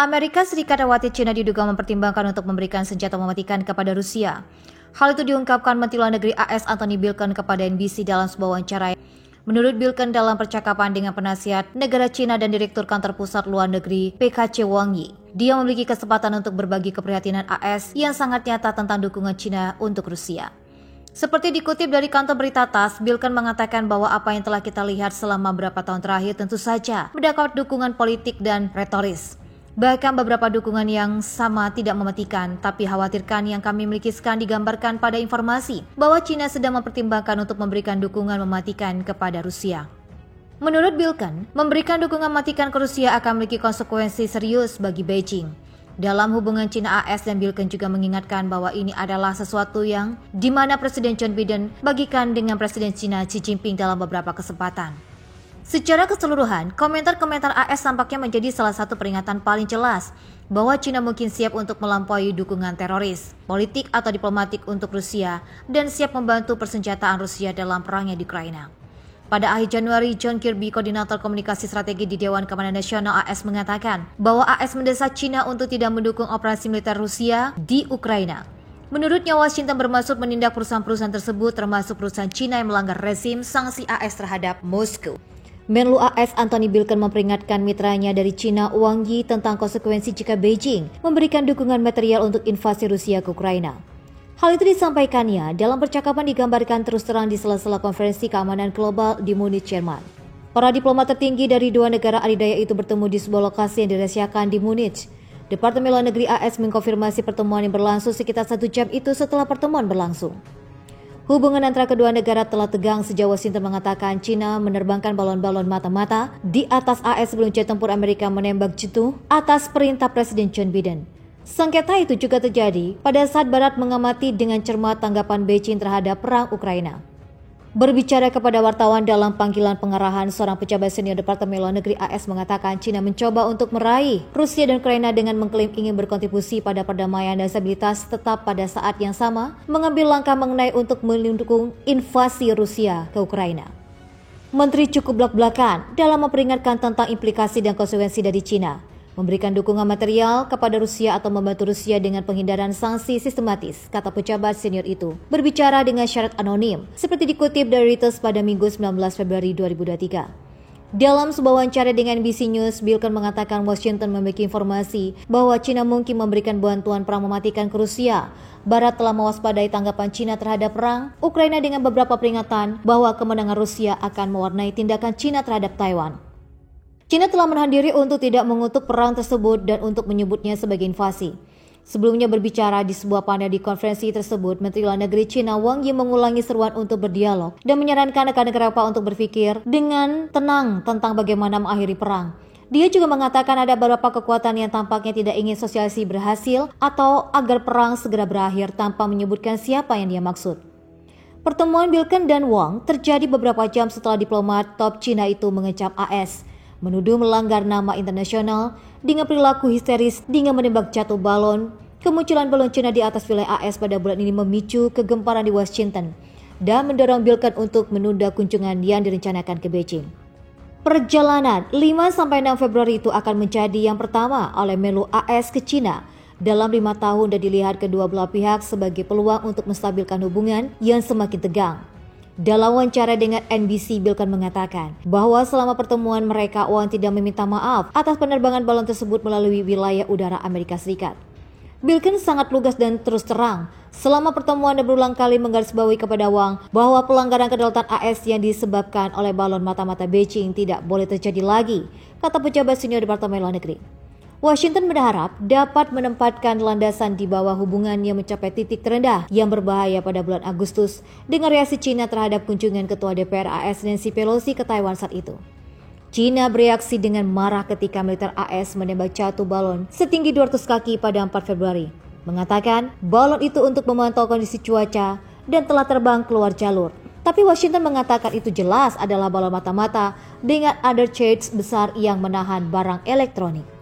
Amerika Serikat khawatir China diduga mempertimbangkan untuk memberikan senjata mematikan kepada Rusia. Hal itu diungkapkan Menteri Luar Negeri AS Antony Blinken kepada NBC dalam sebuah wawancara. Menurut Blinken dalam percakapan dengan penasihat negara China dan Direktur Kantor Pusat Luar Negeri PKC Wang Yi, dia memiliki kesempatan untuk berbagi keprihatinan AS yang sangat nyata tentang dukungan China untuk Rusia. Seperti dikutip dari kantor berita TASS, Blinken mengatakan bahwa apa yang telah kita lihat selama beberapa tahun terakhir tentu saja mendapat dukungan politik dan retoris. Bahkan beberapa dukungan yang sama tidak mematikan, tapi khawatirkan yang kami miliki sekarang digambarkan pada informasi bahwa China sedang mempertimbangkan untuk memberikan dukungan mematikan kepada Rusia. Menurut Blinken, memberikan dukungan mematikan ke Rusia akan memiliki konsekuensi serius bagi Beijing. Dalam hubungan China-AS, dan Blinken juga mengingatkan bahwa ini adalah sesuatu yang di mana Presiden Joe Biden bagikan dengan Presiden China Xi Jinping dalam beberapa kesempatan. Secara keseluruhan, komentar-komentar AS tampaknya menjadi salah satu peringatan paling jelas bahwa China mungkin siap untuk melampaui dukungan teroris, politik atau diplomatik untuk Rusia dan siap membantu persenjataan Rusia dalam perangnya di Ukraina. Pada akhir Januari, John Kirby, koordinator komunikasi strategi di Dewan Keamanan Nasional AS mengatakan bahwa AS mendesak China untuk tidak mendukung operasi militer Rusia di Ukraina. Menurutnya, Washington bermaksud menindak perusahaan-perusahaan tersebut termasuk perusahaan China yang melanggar rezim sanksi AS terhadap Moskow. Menlu AS Antony Blinken memperingatkan mitranya dari China Wang Yi tentang konsekuensi jika Beijing memberikan dukungan material untuk invasi Rusia ke Ukraina. Hal itu disampaikannya dalam percakapan digambarkan terus terang di sela-sela konferensi keamanan global di Munich, Jerman. Para diplomat tertinggi dari dua negara adidaya itu bertemu di sebuah lokasi yang dirahasiakan di Munich. Departemen Luar Negeri AS mengkonfirmasi pertemuan yang berlangsung sekitar 1 jam itu setelah pertemuan berlangsung. Hubungan antara kedua negara telah tegang sejak Washington mengatakan China menerbangkan balon-balon mata-mata di atas AS sebelum jet tempur Amerika menembak jatuh atas perintah Presiden Joe Biden. Sengketa itu juga terjadi pada saat Barat mengamati dengan cermat tanggapan Beijing terhadap perang Ukraina. Berbicara kepada wartawan dalam panggilan pengarahan, seorang pejabat senior Departemen Luar Negeri AS mengatakan China mencoba untuk meraih Rusia dan Ukraina dengan mengklaim ingin berkontribusi pada perdamaian dan stabilitas, tetap pada saat yang sama mengambil langkah mengenai untuk mendukung invasi Rusia ke Ukraina. Menteri cukup belak-belakan dalam memperingatkan tentang implikasi dan konsekuensi dari China memberikan dukungan material kepada Rusia atau membantu Rusia dengan penghindaran sanksi sistematis, kata pejabat senior itu, berbicara dengan syarat anonim, seperti dikutip dari Reuters pada Minggu 19 Februari 2023. Dalam sebuah wawancara dengan NBC News, Blinken mengatakan Washington memiliki informasi bahwa China mungkin memberikan bantuan perang mematikan ke Rusia. Barat telah mewaspadai tanggapan China terhadap perang Ukraina dengan beberapa peringatan bahwa kemenangan Rusia akan mewarnai tindakan China terhadap Taiwan. China telah menahan diri untuk tidak mengutuk perang tersebut dan untuk menyebutnya sebagai invasi. Sebelumnya berbicara di sebuah panel di konferensi tersebut, Menteri Luar Negeri China Wang Yi mengulangi seruan untuk berdialog dan menyarankan negara-negara untuk berpikir dengan tenang tentang bagaimana mengakhiri perang. Dia juga mengatakan ada beberapa kekuatan yang tampaknya tidak ingin sosialisasi berhasil atau agar perang segera berakhir tanpa menyebutkan siapa yang dia maksud. Pertemuan Blinken dan Wang terjadi beberapa jam setelah diplomat top China itu mengecam AS, menuduh melanggar nama internasional dengan perilaku histeris dengan menembak jatuh balon. Kemunculan balon China di atas wilayah AS pada bulan ini memicu kegemparan di Washington dan mendorong Blinken untuk menunda kunjungan yang direncanakan ke Beijing. Perjalanan 5-6 Februari itu akan menjadi yang pertama oleh Menlu AS ke China dalam 5 tahun dan dilihat kedua belah pihak sebagai peluang untuk menstabilkan hubungan yang semakin tegang. Dalam wawancara dengan NBC, Blinken mengatakan bahwa selama pertemuan mereka, Wang tidak meminta maaf atas penerbangan balon tersebut melalui wilayah udara Amerika Serikat. Blinken sangat lugas dan terus terang selama pertemuan dan berulang kali menggarisbawahi kepada Wang bahwa pelanggaran kedaulatan AS yang disebabkan oleh balon mata-mata Beijing tidak boleh terjadi lagi, kata pejabat senior Departemen Luar Negeri. Washington berharap dapat menempatkan landasan di bawah hubungan yang mencapai titik terendah yang berbahaya pada bulan Agustus dengan reaksi China terhadap kunjungan Ketua DPR AS Nancy Pelosi ke Taiwan saat itu. China bereaksi dengan marah ketika militer AS menembak jatuh balon setinggi 200 kaki pada 4 Februari, mengatakan balon itu untuk memantau kondisi cuaca dan telah terbang keluar jalur. Tapi Washington mengatakan itu jelas adalah balon mata-mata dengan undercharge besar yang menahan barang elektronik.